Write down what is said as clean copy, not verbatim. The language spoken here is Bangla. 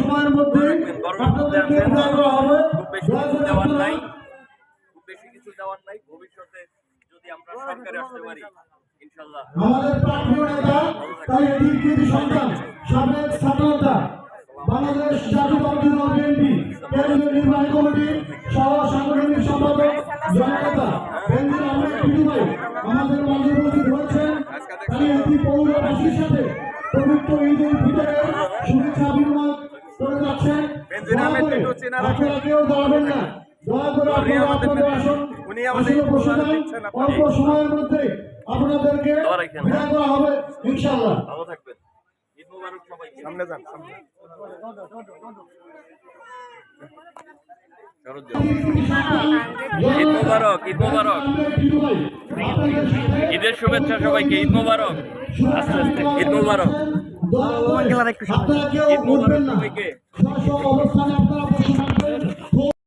সময়ের মধ্যে আপনাদেরকে হবে খুব বেশি কিছু দেওয়ার নাই, খুব বেশি কিছু দেওয়ার নাই। ভবিষ্যতে যদি আমরা সরকারে আসতে পারি ইনশাআল্লাহ। আমাদের প্রাণপ্রিয় নেতা তাই এটির কৃতি সন্তান সাবেক ছাত্রনেতা বাংলাদেশ জাতীয়তাবাদী দল বিএনপি কেন্দ্রীয় নির্বাহী কমিটির সহ সাংগঠনিক সম্পাদক জননেতা বেনজির আহমেদ টুটু ভাই আমাদের মাঝে উপস্থিত হয়েছেন। তাই এটি পৌরবাসীর সাথে পবিত্র ঈদ উল ফিতরের শুভেচ্ছা বিনিময় করে যাচ্ছেন। আপনারা কেউ দাঁড়াবেন না, দয়া করে আপনারা আপনাদের আসনে বসে যান। অল্প সময়ের মধ্যে আপনাদেরকে বিদায় করা হবে ইনশাআল্লাহ। ভালো থাকবেন। ঈদ মোবারক সবাইকে। সামনে যান, সামনে। ঈদ মোবারক, ঈদ মোবারক, ঈদের শুভেচ্ছা সবাইকে। ঈদ মোবারক, আস্তে আস্তে ঈদ মোবারক, আপনারা কেউ উঠবেন না, সবাইকে। অবস্থানে